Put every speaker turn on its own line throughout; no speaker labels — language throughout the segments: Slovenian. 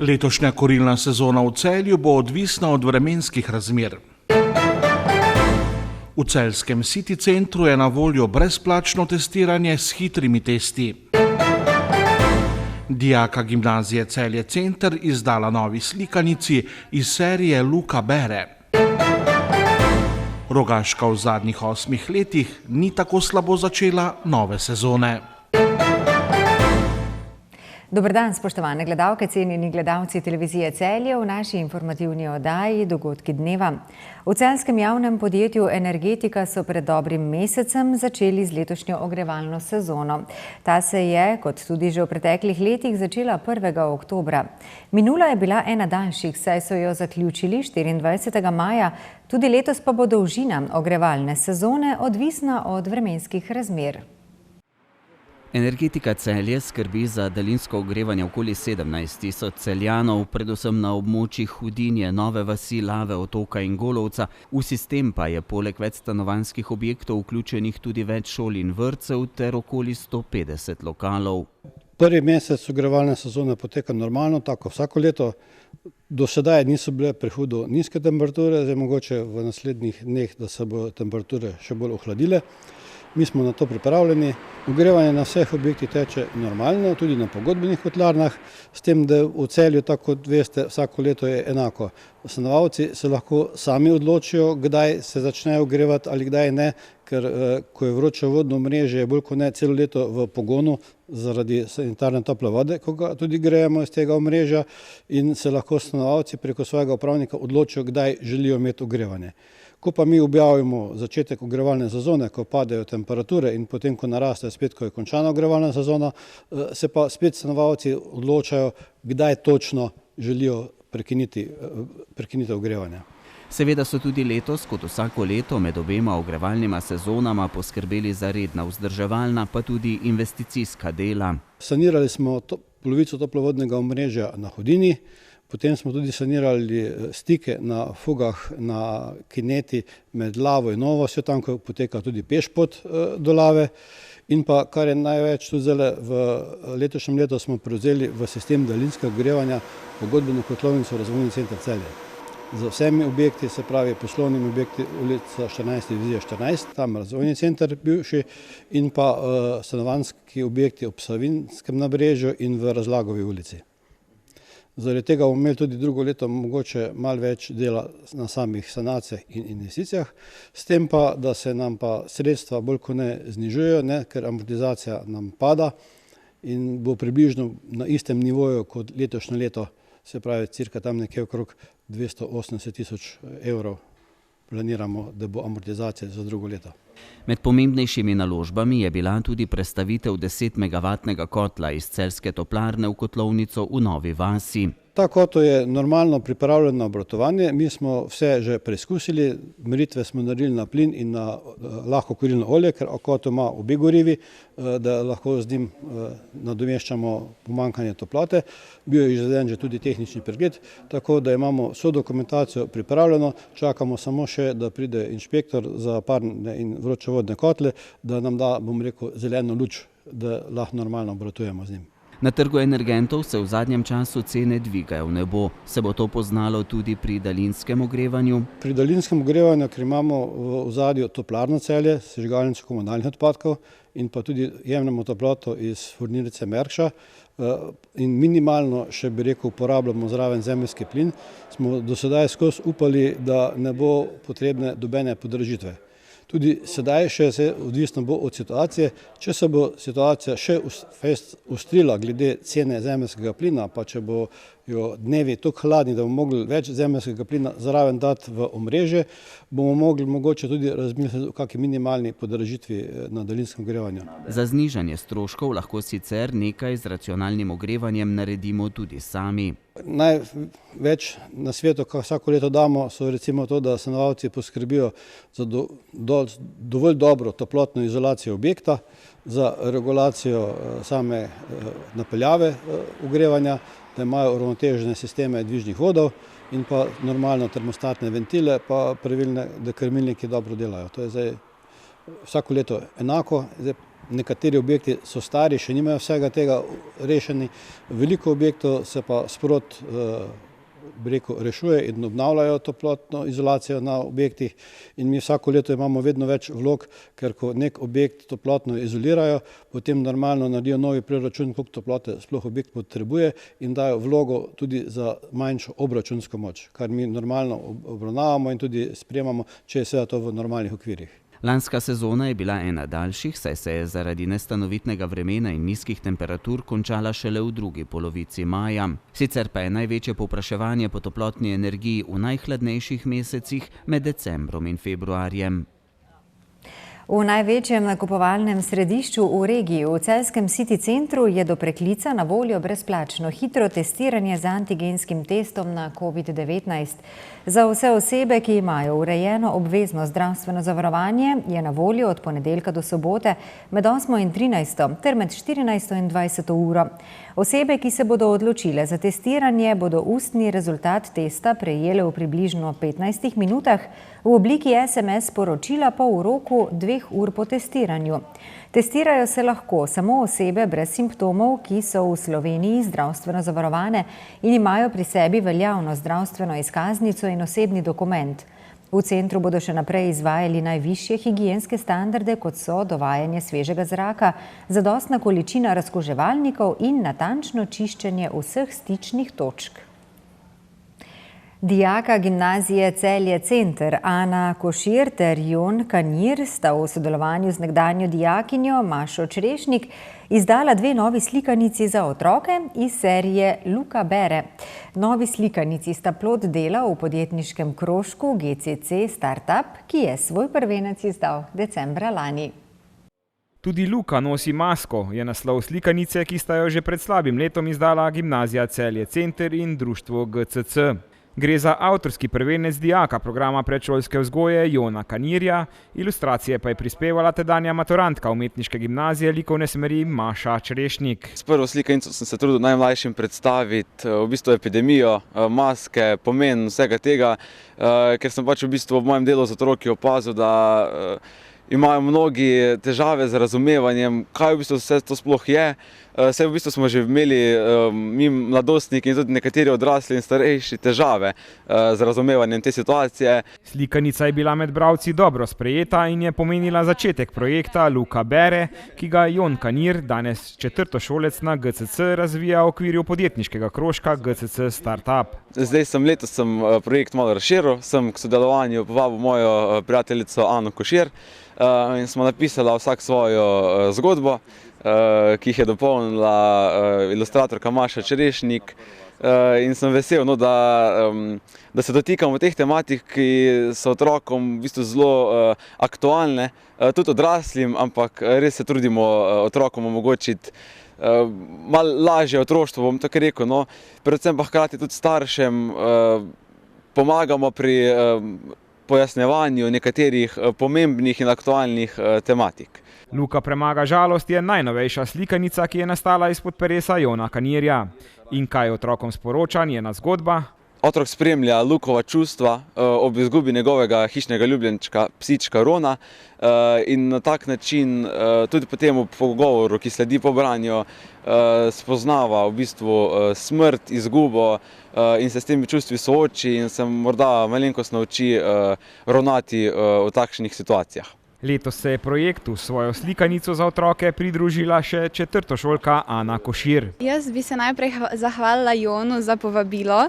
Letošnja kurilna sezona v Celju bo odvisna od vremenskih razmer. V celjskem City centru je na voljo brezplačno testiranje s hitrimi testi. Dijaka gimnazije Celje Center izdala novi slikanici iz serije Luka bere. Rogaška v zadnjih 8 letih ni tako slabo začela nove sezone.
Dober dan, spoštovane gledalke, cenjeni gledalci televizije Celje v naši informativni oddaji Dogodki dneva. V celjskem javnem podjetju Energetika so pred dobrim mesecem začeli z letošnjo ogrevalno sezono. Ta se je, kot tudi že v preteklih letih, začela 1. oktobra. Minula je bila ena daljših, saj so jo zaključili 24. maja, tudi letos pa bo dolžina ogrevalne sezone odvisna od vremenskih razmer.
Energetika Celje skrbi za daljinsko ogrevanje okoli 17 tisoč Celjanov, predvsem na območjih Hudinje, Nove vasi, Lave, Otoka in Golovca. V sistem pa je poleg večstanovanjskih objektov vključenih tudi več šol in vrtcev ter okoli 150 lokalov.
Prvi mesec ogrevalne sezone poteka normalno, tako vsako leto. Do sedaj niso bile prehudo nizke temperature, zdaj mogoče v naslednjih dneh, da se bo temperature še bolj ohladile. Mi smo na to pripravljeni. Ogrevanje na vseh objektih teče normalno, tudi na pogodbenih kotlarnah, s tem, da v Celju, tako kot veste, vsako leto je enako. Stanovalci se lahko sami odločijo, kdaj se začnejo ogrevati ali kdaj ne, ker ko je vročevodno omrežje, je bolj kot ne celo leto v pogonu zaradi sanitarne tople vode, ko ga tudi grejemo iz tega omrežja, in se lahko stanovalci preko svojega upravnika odločijo, kdaj želijo imeti ogrevanje. Ko pa mi objavimo začetek ogrevalne sezone, ko padejo temperature in potem, ko naraste spet, ko je končana ogrevalna sezona, se pa spet stanovalci odločajo, kdaj točno želijo prekiniti ogrevanje.
Seveda so tudi letos, kot vsako leto, med obema ogrevalnima sezonama poskrbeli za redna vzdrževalna, pa tudi investicijska dela.
Sanirali smo polovico toplovodnega omrežja na Hudinji, potem smo tudi sanirali stike na fugah na kineti med Lavo in Novo vasjo, tam ko poteka tudi pešpot do Lave. In pa, kar je največ, tudi zdaj v letošnjem letu smo prevzeli v sistem daljinskega ogrevanja pogodbeno kotlovnico Razvojni center Celje. Z vsemi objekti, se pravi poslovnimi objekti ulica 14, divizija 14, tam Razvojni center bivši, in pa stanovanjski objekti ob Savinjskem nabrežju in v Razlagovi ulici. Zaradi tega bomo imeli tudi drugo leto mogoče malo več dela na samih sanacijah in investicijah, s tem pa, da se nam pa sredstva bolj kot ne znižujejo, ker amortizacija nam pada in bo približno na istem nivoju kot letošnje leto, se pravi cirka tam nekje okrog 280 tisoč evrov planiramo, da bo amortizacija za drugo leto.
Med pomembnejšimi naložbami je bila tudi prestavitev 10-megavatnega kotla iz celjske toplarne v kotlovnico v Novi vasi.
Ta kotel je normalno pripravljen na obratovanje, mi smo vse že preizkusili, meritve smo naredili na plin in na lahko kurilno olje, ker kotel ima obe gorivi, da lahko z njim nadomeščamo pomanjkanje toplote. Bil je izveden že tudi tehnični pregled, tako da imamo vso dokumentacijo pripravljeno, čakamo samo še, da pride inšpektor za parne in vročevodne kotle, da nam da, bom rekel, zeleno luč, da lahko normalno obratujemo z njim.
Na trgu energentov se v zadnjem času cene dvigajo v nebo. Se bo to poznalo tudi pri daljinskem ogrevanju?
Pri daljinskem ogrevanju, ker imamo v ozadju toplarno Celje, sežigalnico komunalnih odpadkov in pa tudi jemljemo toploto iz furnirnice Merkša in minimalno še, bi rekel, uporabljamo zraven zemeljski plin, smo do sedaj skozi upali, da ne bo potrebne nobene podražitve. Tudi sedaj še se odvisno bo od situacije, če se bo situacija še ostrila glede cene zemeljskega plina, pa če bo dnevi tako hladni, da bomo mogli več zemeljskega plina zraven dati v omrežje, bomo mogli mogoče tudi razmisliti o kakšni minimalni podražitvi na daljinskem ogrevanju.
Za znižanje stroškov lahko sicer nekaj z racionalnim ogrevanjem naredimo tudi sami.
Največ na svetu, kar vsako leto damo, so recimo to, da stanovalci poskrbijo za dovolj dobro toplotno izolacijo objekta, za regulacijo same napeljave ogrevanja, da imajo uravnotežene sisteme dvižnih vodov in pa normalno termostatne ventile, pa pravilne, da krmilniki dobro delajo. To je zdaj vsako leto enako. Zdaj Nekateri objekti so stari, še nimajo vsega tega rešeni, veliko objektov se pa sprot rešuje in obnavljajo toplotno izolacijo na objektih in mi vsako leto imamo vedno več vlog, ker ko nek objekt toplotno izolirajo, potem normalno naredijo novi preračun, koliko toplote sploh objekt potrebuje in dajo vlogo tudi za manjšo obračunsko moč, kar mi normalno obravnavamo in tudi sprejemamo, če je seveda to v normalnih okvirih.
Lanska sezona je bila ena daljših, saj se je zaradi nestanovitnega vremena in nizkih temperatur končala šele v drugi polovici maja. Sicer pa je največje povpraševanje po toplotni energiji v najhladnejših mesecih med decembrom in februarjem.
V največjem nakupovalnem središču v regiji, v celjskem City centru, je do preklica na voljo brezplačno hitro testiranje z antigenskim testom na COVID-19. Za vse osebe, ki imajo urejeno obvezno zdravstveno zavarovanje, je na voljo od ponedeljka do sobote med 8. in 13. ter med 14. in 20. uro. Osebe, ki se bodo odločile za testiranje, bodo ustni rezultat testa prejele v približno 15 minutah, v obliki SMS sporočila pa v roku 2 ur po testiranju. Testirajo se lahko samo osebe brez simptomov, ki so v Sloveniji zdravstveno zavarovane in imajo pri sebi veljavno zdravstveno izkaznico in osebni dokument. V centru bodo še naprej izvajali najvišje higienske standarde, kot so dovajanje svežega zraka, zadostna količina razkuževalnikov in natančno čiščenje vseh stičnih točk. Dijaka gimnazije Celje Center Ana Košir ter Jon Kanir sta v sodelovanju z nekdanjo dijakinjo Mašo Črešnik izdala 2 novi slikanici za otroke iz serije Luka Bere. Novi slikanici sta plod dela v podjetniškem krožku GCC Startup, ki je svoj prvenec izdal decembra lani.
Tudi Luka nosi masko, je naslov slikanice, ki sta jo že pred slabim letom izdala gimnazija Celje Center in društvo GCC. Gre za avtorski prvenec dijaka programa predšolske vzgoje Jona Kanirja, ilustracije pa je prispevala tedanja maturantka umetniške gimnazije likovne smeri Maša Črešnik.
S prvo slikanico sem se trudil najmlajšim predstaviti v bistvu epidemijo, maske, pomen vsega tega, ker sem pač v bistvu v mojem delu z otroki opazil, da imajo mnogi težave z razumevanjem, kaj v bistvu vse to sploh je. Vse v bistvu smo že imeli mi mladostniki in tudi nekateri odrasli in starejši težave z razumevanjem te situacije.
Slikanica je bila med bralci dobro sprejeta in je pomenila začetek projekta Luka Bere, ki ga Jon Kanir, danes četrtošolec na GCC, razvija v okviru podjetniškega krožka GCC Startup.
Letos sem projekt malo razširil, sem k sodelovanju povabil mojo prijateljico Ano Košir in smo napisali vsak svojo zgodbo, ki jih je dopolnila ilustratorka Maša Črešnik, in sem vesel, da se dotikamo teh tematik, ki so otrokom v bistvu zelo aktualne, tudi odraslim, ampak res se trudimo otrokom omogočiti malo lažje otroštvo, bom tako rekel, predvsem pa hkrati tudi staršem pomagamo pri pojasnjevanju nekaterih pomembnih in aktualnih tematik.
Luka premaga žalost je najnovejša slikanica, ki je nastala izpod peresa Jona Kanirja. In kaj otrokom sporoča njena zgodba?
Otrok spremlja Lukova čustva ob izgubi njegovega hišnega ljubljenčka, psička Rona, in na tak način tudi po tem pogovoru, ki sledi po branju, spoznava v bistvu smrt, izgubo in se s temi čustvi sooči in se morda malenkost nauči ravnati v takšnih situacijah.
Letos se je projektu svojo slikanico za otroke pridružila še četrtošolka Ana Košir.
Jaz bi se najprej zahvalila Jonu za povabilo.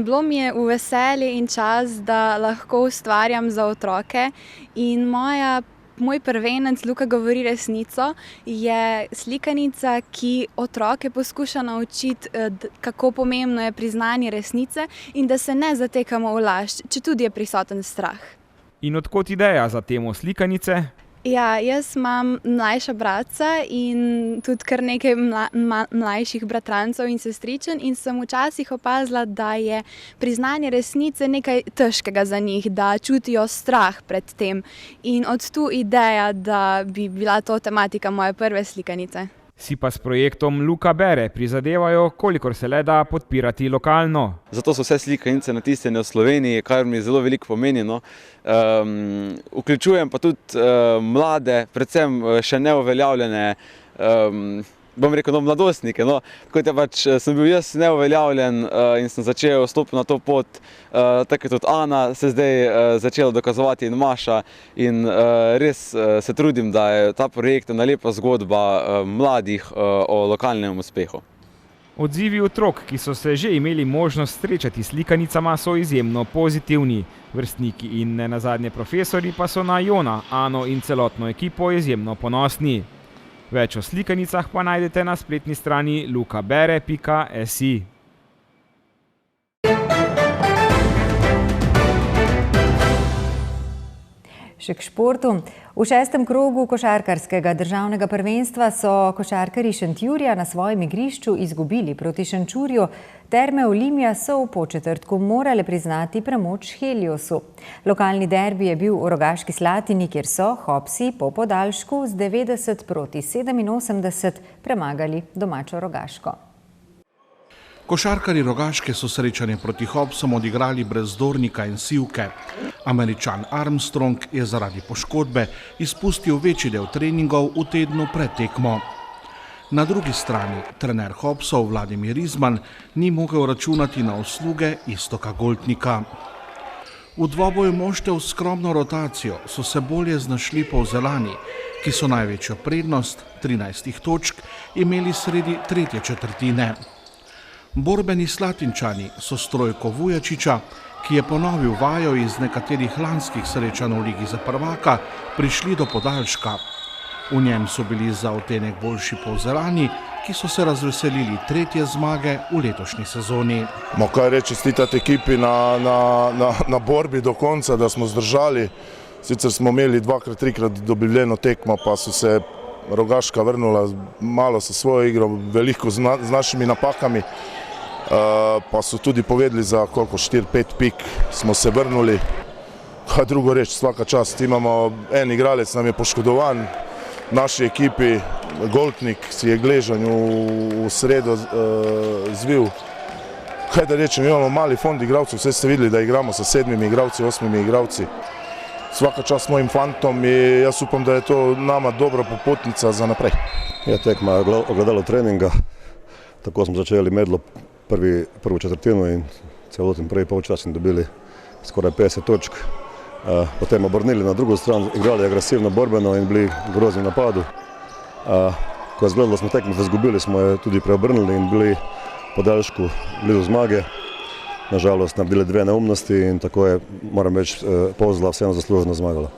Bilo mi je v veselje in čas, da lahko ustvarjam za otroke in moj prvenec Luka govori resnico je slikanica, ki otroke poskuša naučiti, kako pomembno je priznanje resnice in da se ne zatekamo v laž, četudi je prisoten strah.
In od kod ideja za temo slikanice?
Ja, jaz imam mlajša bratca in tudi kar nekaj mlajših bratrancev in sestričen in sem včasih opazila, da je priznanje resnice nekaj težkega za njih, da čutijo strah pred tem. In od tu ideja, da bi bila to tematika moje prve slikanice.
Si pa s projektom Luka Bere prizadevajo, kolikor se le da, podpirati lokalno.
Zato so vse slikanice natisnjene v Sloveniji, kar mi zelo veliko pomeni. Vključujem pa tudi mlade, predvsem še neuveljavljene, bom rekel, mladostnike. Kot sem bil jaz neuveljavljen in sem začel stopiti na to pot, tako je tudi Ana se zdaj začela dokazovati in Maša. In res se trudim, da je ta projekt ena lepa zgodba mladih o lokalnem uspehu.
Odzivi otrok, ki so se že imeli možnost srečati s slikanicama, so izjemno pozitivni. Vrstniki in nenazadnje profesori pa so na Jona, Ano in celotno ekipo izjemno ponosni. Več o slikanicah pa najdete na spletni strani lukabere.si.
Še k športu. V 6. krogu košarkarskega državnega prvenstva so košarkarji Šentjurja na svojem igrišču izgubili proti Šenčurju. Terme Olimia so v Podčetrtku morale priznati premoč Heliosu. Lokalni derbi je bil v Rogaški Slatini, kjer so Hopsi po podaljšku z 90-87 premagali domačo Rogaško.
Košarkarji Rogaške so srečanje proti Hopsom odigrali brez Dornika in Sivke. Američan Armstrong je zaradi poškodbe izpustil večji del treningov v tednu pred tekmo. Na drugi strani trener Hopsov Vladimir Rizman ni mogel računati na usluge Iztoka Goltnika. V dvoboju moštev s skromno rotacijo so se bolje znašli Polzelani, ki so največjo prednost, 13 točk, imeli sredi tretje četrtine. Borbeni Slatinčani so s trojko Vujačiča, ki je ponovil vajo iz nekaterih lanskih srečanj v Ligi za prvaka, prišli do podaljška. V njem so bili za odtenek boljši Polzelani, ki so se razveselili tretje zmage v letošnji sezoni.
Kaj reči, čestitati ekipi na borbi do konca, da smo zdržali. Sicer smo imeli 2-3 dobivljeno tekmo, pa so se Rogaška vrnula malo sa svojo igro, veliko z našimi napakami. Pa so tudi povedali za koliko 4-5 pik smo se vrnuli. Kaj drugo reči, svaka čast. Imamo en igralec, nam je poškodovan, naši ekipi, Goltnik si je gležanj v sredo zvil. Kaj da rečem, imamo mali fond igralcev, vse ste videli, da igramo sa 7 igralci, 8 igralci. Svaka čast mojim fantom i jaz upam da je to nama dobra popotnica za naprej.
Tekma je ogledalo treninga, tako smo začeli medlo prvu četvrtinu in celoten prvi polčas in dobili skoraj 50 točk. Potem obrnili na drugu stran, igrali agresivno borbeno in bili grozni v napadu. Ko je izgledalo smo tekmo, da izgubili, smo je tudi preobrnili in bili podaljšku blizu zmage. Nažalost, naredili 2 neumnosti in tako je, moram reči, Polzela vseeno zasluženo zmagala.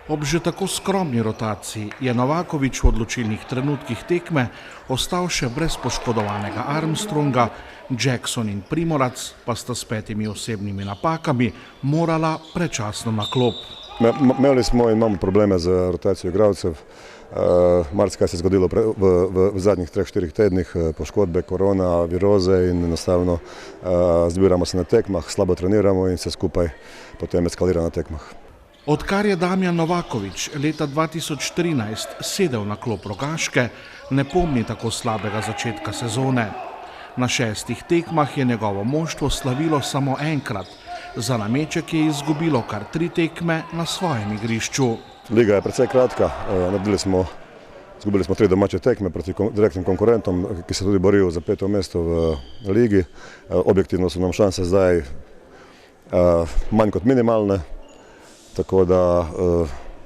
Ob že tako skromni rotaciji je Novakovič v odločilnih trenutkih tekme ostal še brez poškodovanega Armstronga, Jackson in Primorac pa sta s 5 osebnimi napakami morala predčasno na klop.
Imeli smo in imamo probleme z rotacijo igralcev. Marsikaj se je zgodilo v zadnjih 3-4 tednih, poškodbe, korona, viroze in enostavno zbiramo se na tekmah, slabo treniramo in se skupaj potem eskalira na tekmah.
Odkar je Damjan Novakovič leta 2013 sedel na klop Rogaške, ne pomni tako slabega začetka sezone. Na 6 tekmah je njegovo moštvo slavilo samo enkrat. Za nameček je izgubilo kar 3 tekme na svojem igrišču.
Liga je precej kratka, izgubili smo 3 domače tekme proti direktnim konkurentom, ki se tudi borijo za 5. mesto v ligi. Objektivno so nam šanse zdaj manj kot minimalne, tako da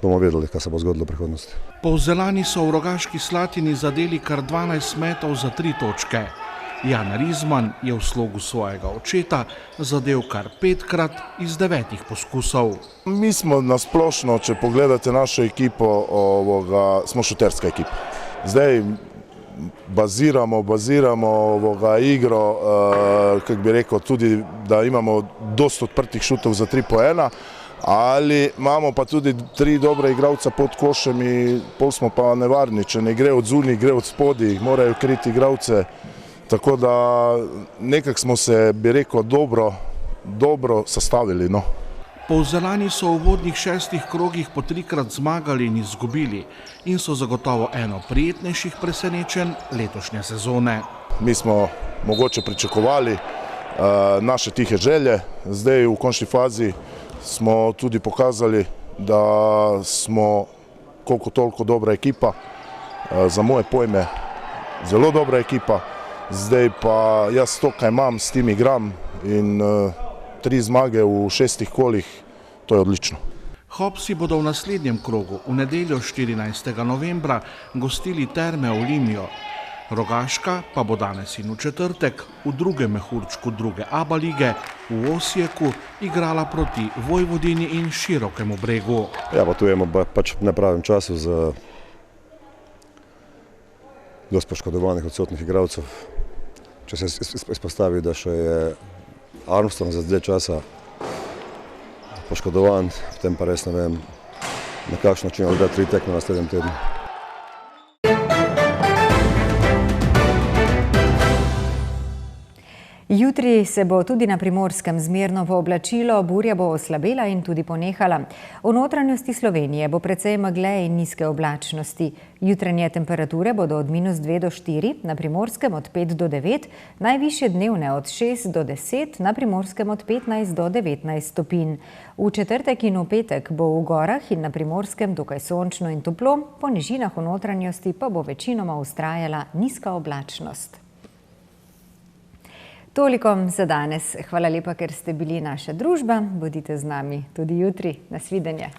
bomo vedeli, kaj se bo zgodilo v prihodnosti.
Polzelani so v Rogaški Slatini zadeli kar 12 metov za 3 točke. Jan Rizman je v slogu svojega očeta zadel kar 5-krat iz 9 poskusov.
Mi smo nasplošno, če pogledate našo ekipo, smo šuterska ekipa. Zdaj baziramo igro, kako bi rekel, tudi da imamo dosta odprtih šutov za 3-1, ali imamo pa tudi 3 dobre igralca pod košem in pol smo pa nevarni, če ne gre od zunaj, gre od spodaj, morajo kriti igralce. Tako da nekako smo se, bi rekel, dobro sestavili.
Polzelani so v uvodnih 6 krogih po 3-krat zmagali in izgubili in so zagotovo eno prijetnejših presenečenj letošnje sezone.
Mi smo mogoče pričakovali naše tihe želje, zdaj v končni fazi smo tudi pokazali, da smo koliko toliko dobra ekipa, za moje pojme zelo dobra ekipa, zdaj pa jaz to, kaj imam, s tim igram in 3 zmage v 6 kolih, to je odlično.
Hopsi bodo v naslednjem krogu v nedeljo 14. novembra gostili Terme Olimio. Rogaška pa bo danes in v četrtek v drugem mehurčku druge ABA lige v Osijeku igrala proti Vojvodini in Širokemu Bregu.
Ja, potujemo pač v nepravem času za dosti poškodovanih odsotnih igralcev. Če se izpostavi, da še je Armstrong za zdaj časa poškodovan, potem pa res ne vem, na kakšen način odigrati 3 tekme na naslednjem tednu.
Jutri se bo tudi na Primorskem zmerno oblačilo, burja bo oslabela in tudi ponehala. V notranjosti Slovenije bo precej megle in nizke oblačnosti. Jutranje temperature bodo od -2 do 4, na Primorskem od 5 do 9, najvišje dnevne od 6 do 10, na Primorskem od 15 do 19 stopinj. V četrtek in v petek bo v gorah in na Primorskem dokaj sončno in toplo, po nižinah v notranjosti pa bo večinoma vztrajala nizka oblačnost. Toliko za danes. Hvala lepa, ker ste bili naša družba. Bodite z nami tudi jutri. Nasvidenje.